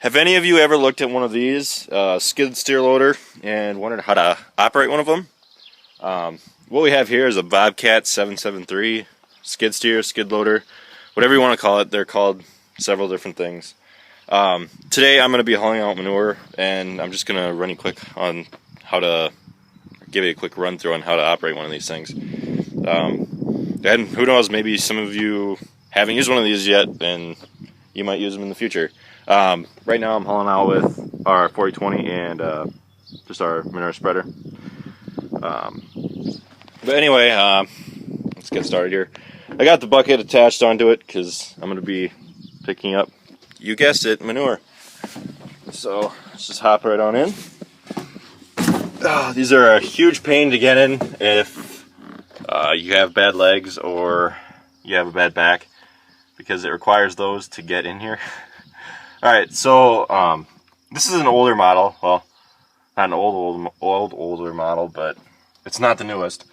Have any of you ever looked at one of these skid steer loader and wondered how to operate one of them? What we have here is a Bobcat 773 skid steer, skid loader, whatever you want to call it. They're called several different things. Today I'm going to be hauling out manure, and I'm just going to run you quick on how to give you a quick run through on how to operate one of these things. And who knows, maybe some of you haven't used one of these yet, and you might use them in the future. Right now I'm hauling out with our 4020 and just our manure spreader. But anyway, let's get started here. I got the bucket attached onto it because I'm going to be picking up, you guessed it, manure. So let's just hop right on in. These are a huge pain to get in if you have bad legs or you have a bad back, because it requires those to get in here. Alright, so this is an older model. Well, not an older model, but it's not the newest.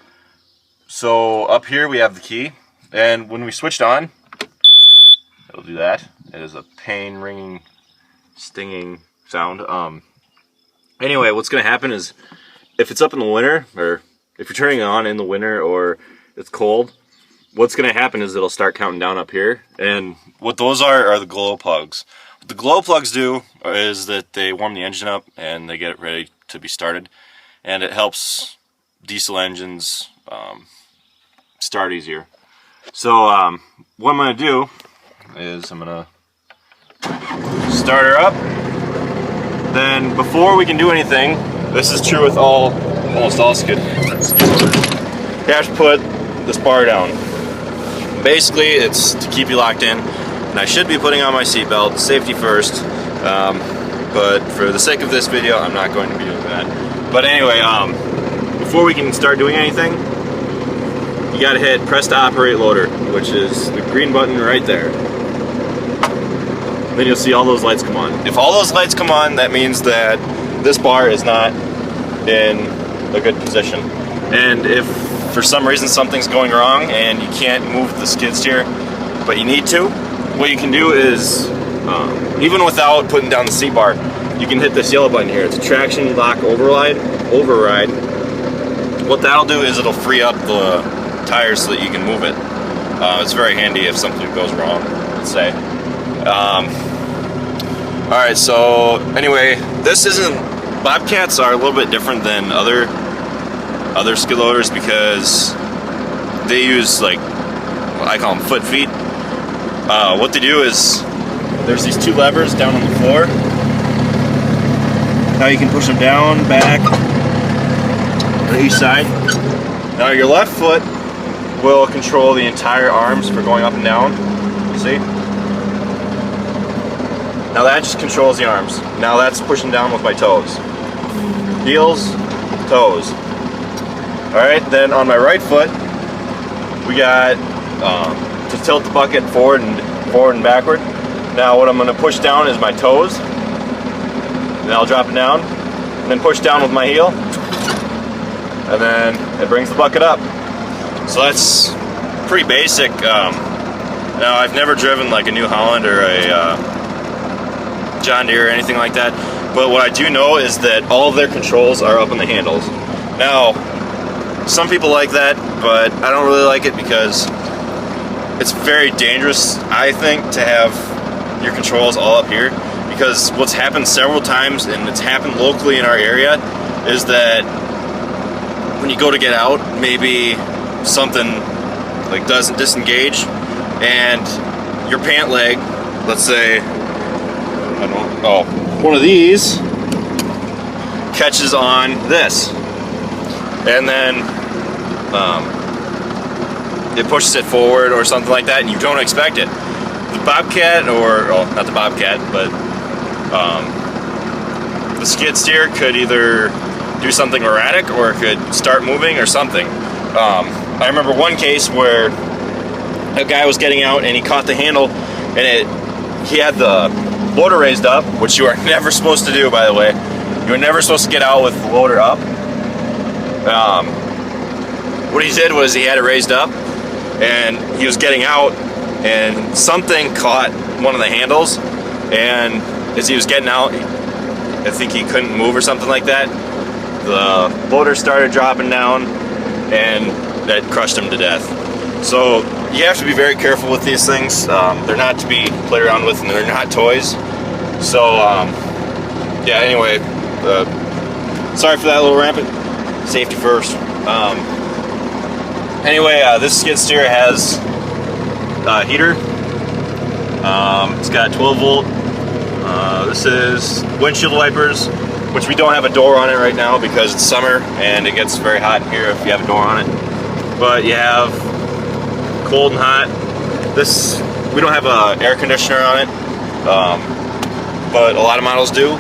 So up here we have the key, and when we switched on, it'll do that. It is a pain, ringing, stinging sound. Anyway, what's going to happen is if it's up in the winter, or if you're turning it on in the winter or it's cold, what's going to happen is it'll start counting down up here. And what those are the glow plugs. What the glow plugs do is that they warm the engine up and they get it ready to be started. And it helps diesel engines start easier. So what I'm going to do is I'm going to start her up. Then before we can do anything, this is true with almost all skid loaders, you have to put this bar down. Basically, it's to keep you locked in, and I should be putting on my seatbelt, safety first, but for the sake of this video, I'm not going to be doing that. But anyway, before we can start doing anything, you gotta hit press to operate loader, which is the green button right there. Then you'll see all those lights come on. If all those lights come on, that means that this bar is not in a good position. And if for some reason something's going wrong and you can't move the skid steer, but you need to, what you can do is, even without putting down the seat bar, you can hit this yellow button here. It's a traction lock override. What that'll do is it'll free up the tires so that you can move it. It's very handy if something goes wrong, let's say. Alright, so anyway, Bobcats are a little bit different than other skid loaders because they use, like, I call them foot feet. What they do is there's these two levers down on the floor. Now you can push them down, back, on each side. Now your left foot will control the entire arms for going up and down. See? Now that just controls the arms. Now that's pushing down with my toes. Heels, toes. Alright, then on my right foot, we got to tilt the bucket forward and backward. Now what I'm going to push down is my toes. And I'll drop it down, and then push down with my heel. And then it brings the bucket up. So that's pretty basic. Now I've never driven like a New Holland or a John Deere or anything like that, but what I do know is that all of their controls are up on the handles. Now, some people like that, but I don't really like it because it's very dangerous, I think, to have your controls all up here, because what's happened several times, and it's happened locally in our area, is that when you go to get out, maybe something like doesn't disengage, and your pant leg, let's say, one of these catches on this, and then it pushes it forward or something like that, and you don't expect it. The Bobcat, or not the Bobcat, but the skid steer could either do something erratic or it could start moving or something. I remember one case where a guy was getting out and he caught the handle, and he had the loader raised up, which you are never supposed to do, by the way. You're never supposed to get out with the loader up. What he did was he had it raised up, and he was getting out, and something caught one of the handles, and as he was getting out, I think he couldn't move or something like that. The loader started dropping down, and that crushed him to death. So you have to be very careful with these things. They're not to be played around with, and they're not toys. So yeah, anyway, sorry for that little rampant. Safety first. Anyway, this skid steer has a heater. It's got 12 volt. This is windshield wipers, which we don't have a door on it right now because it's summer and it gets very hot in here if you have a door on it. But you have cold and hot. This, we don't have an air conditioner on it, but a lot of models do.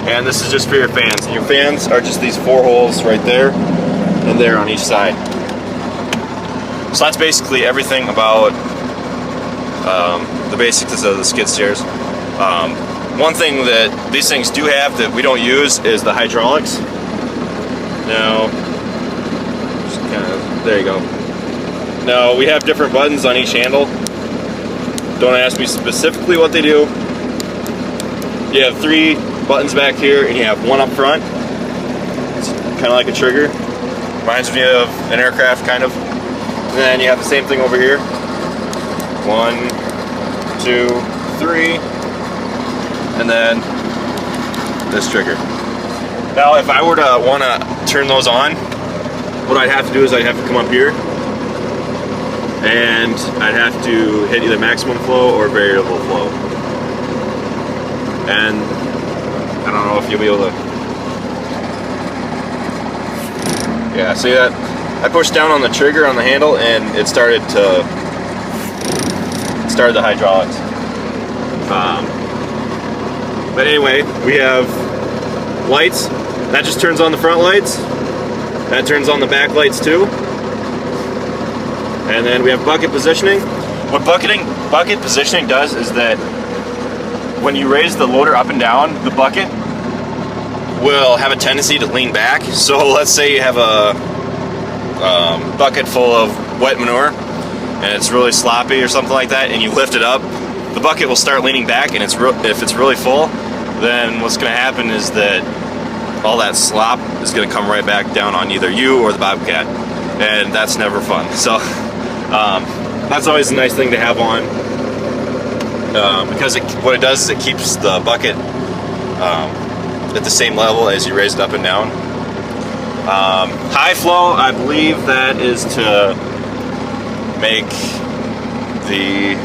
And this is just for your fans. And your fans are just these 4 holes right there and there on each side. So that's basically everything about the basics of the skid steers. One thing that these things do have that we don't use is the hydraulics. Now, just kind of, there you go. Now, we have different buttons on each handle. Don't ask me specifically what they do. You have 3 buttons back here, and you have 1 up front. It's kind of like a trigger. Reminds me of an aircraft, kind of. And then you have the same thing over here. 1, 2, 3. And then this trigger. Now, if I were to want to turn those on, what I'd have to do is I'd have to come up here, and I'd have to hit either maximum flow or variable flow. And I don't know if you'll be able to. Yeah, see that? I pushed down on the trigger on the handle, and it started the hydraulics. But anyway, we have lights. That just turns on the front lights. That turns on the back lights too. And then we have bucket positioning. What bucket positioning does is that when you raise the loader up and down, the bucket will have a tendency to lean back. So let's say you have a bucket full of wet manure and it's really sloppy or something like that, and you lift it up, the bucket will start leaning back, and if it's really full, then what's going to happen is that all that slop is going to come right back down on either you or the Bobcat, and that's never fun. So that's always a nice thing to have on, because what it does is it keeps the bucket at the same level as you raise it up and down. High flow, I believe that is to make the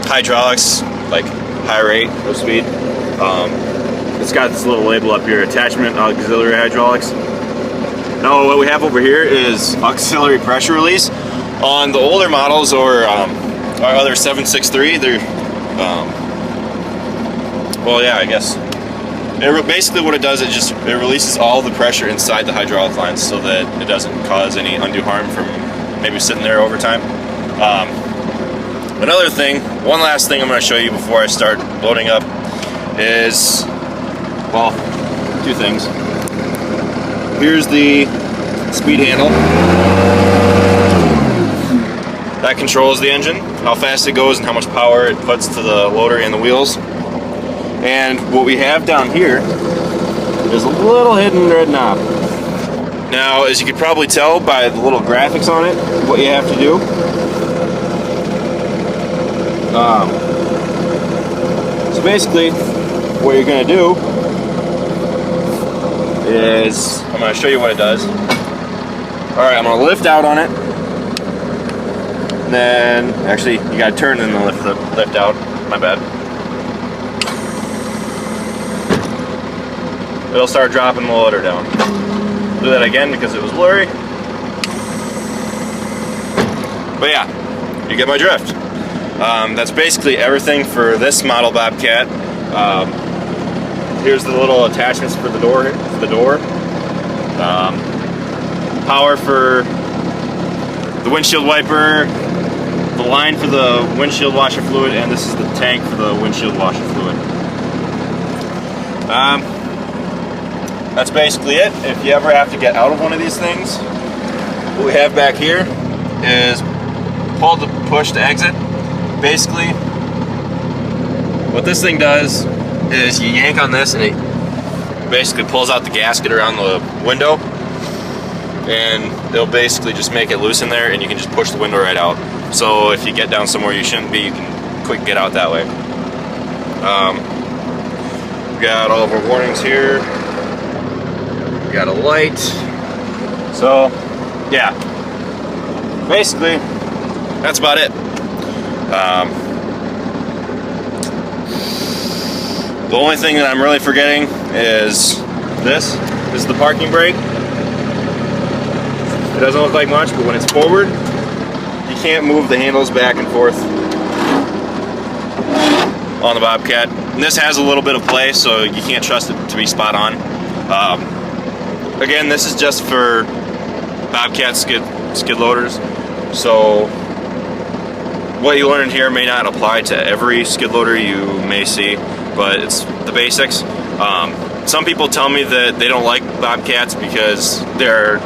hydraulics like high rate of speed. It's got this little label up here, attachment auxiliary hydraulics. Now what we have over here is auxiliary pressure release. On the older models or our other 763, they're well, yeah, I guess basically what it does, it releases all the pressure inside the hydraulic lines so that it doesn't cause any undue harm from maybe sitting there over time. Another thing, one last thing I'm going to show you before I start loading up is, well, 2 things. Here's the speed handle. That controls the engine, how fast it goes and how much power it puts to the loader and the wheels. And what we have down here is a little hidden red knob. Now, as you could probably tell by the little graphics on it, what you have to do. So basically, what you're going to do is, I'm going to show you what it does. Alright, I'm going to lift out on it. And then, actually, you got to turn and then lift out. My bad. It'll start dropping the loader down. Do that again because it was blurry. But yeah, you get my drift. That's basically everything for this model Bobcat. Here's the little attachments for the door. Power for the windshield wiper, the line for the windshield washer fluid, and this is the tank for the windshield washer fluid. That's basically it. If you ever have to get out of one of these things, what we have back here is pull the push to exit. basically, what this thing does is you yank on this and it basically pulls out the gasket around the window, and it'll basically just make it loose in there, and you can just push the window right out. So if you get down somewhere you shouldn't be, you can quick get out that way. We got all of our warnings here. We got a light. So yeah, basically that's about it. The only thing that I'm really forgetting is this. This is the parking brake. It doesn't look like much, but when it's forward, you can't move the handles back and forth on the Bobcat. And this has a little bit of play, so you can't trust it to be spot on. Again, this is just for Bobcat skid loaders, so what you learned here may not apply to every skid loader you may see, but it's the basics. Some people tell me that they don't like Bobcats because they're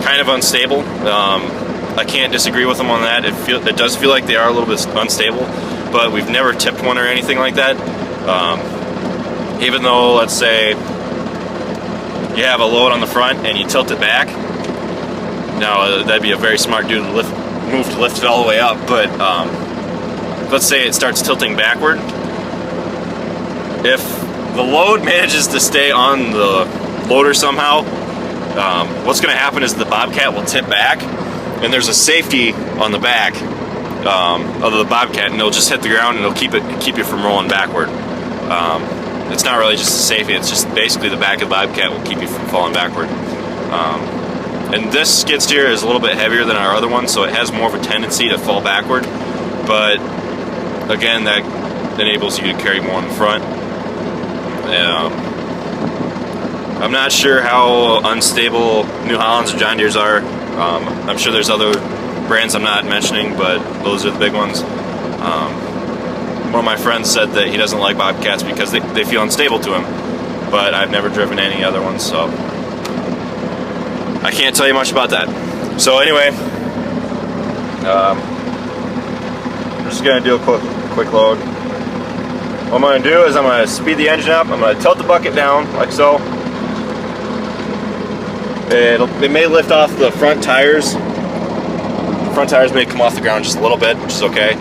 kind of unstable. I can't disagree with them on that. It does feel like they are a little bit unstable, but we've never tipped one or anything like that. Even though, let's say, you have a load on the front and you tilt it back, now that'd be a very smart dude to lift it all the way up, but let's say it starts tilting backward. If the load manages to stay on the loader somehow, what's going to happen is the Bobcat will tip back, and there's a safety on the back of the Bobcat, and it'll just hit the ground and it'll keep you from rolling backward. It's not really just a safety, it's just basically the back of the Bobcat will keep you from falling backward. And this skid steer is a little bit heavier than our other one, so it has more of a tendency to fall backward, but again, that enables you to carry more in the front. I'm not sure how unstable New Hollands or John Deere's are. I'm sure there's other brands I'm not mentioning, but those are the big ones. One of my friends said that he doesn't like Bobcats because they feel unstable to him, but I've never driven any other ones, so I can't tell you much about that. So anyway, I'm just going to do a quick load. What I'm going to do is I'm going to speed the engine up, I'm going to tilt the bucket down, like so. It may lift off the front tires. The front tires may come off the ground just a little bit, which is okay.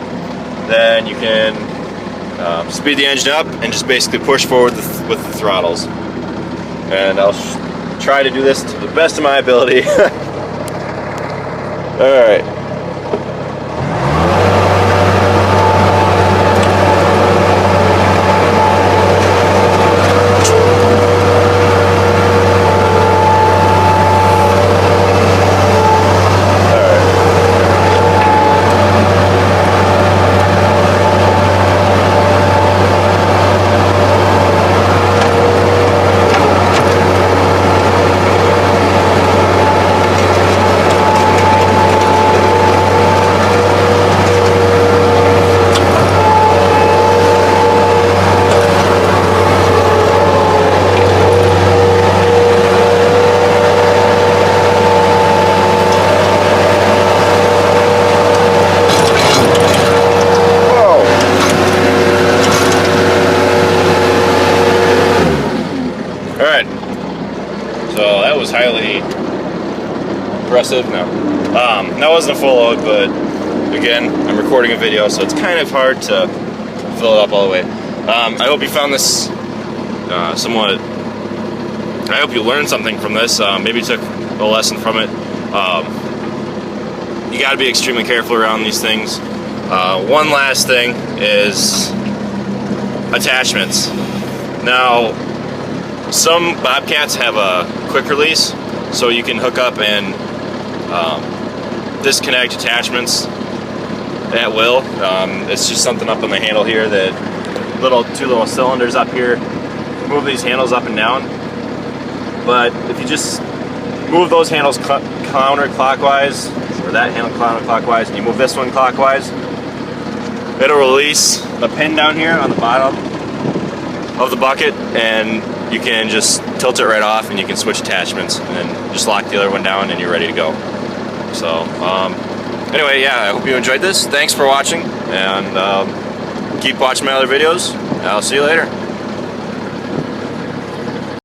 Then you can speed the engine up and just basically push forward with the throttles. And I'll try to do this to the best of my ability. Alright. So that was highly impressive. No, that wasn't a full load, but again, I'm recording a video, so it's kind of hard to fill it up all the way. I hope you found this somewhat. I hope you learned something from this. Maybe took a lesson from it. You got to be extremely careful around these things. One last thing is attachments. Now, some Bobcats have a quick release, so you can hook up and disconnect attachments at will. It's just something up on the handle here, that two little cylinders up here move these handles up and down. But if you just move those handles counterclockwise, or that handle counterclockwise, and you move this one clockwise, it'll release a pin down here on the bottom of the bucket, and you can just tilt it right off and you can switch attachments and just lock the other one down and you're ready to go. So Anyway, yeah, I hope you enjoyed this. Thanks for watching, and keep watching my other videos. I'll see you later.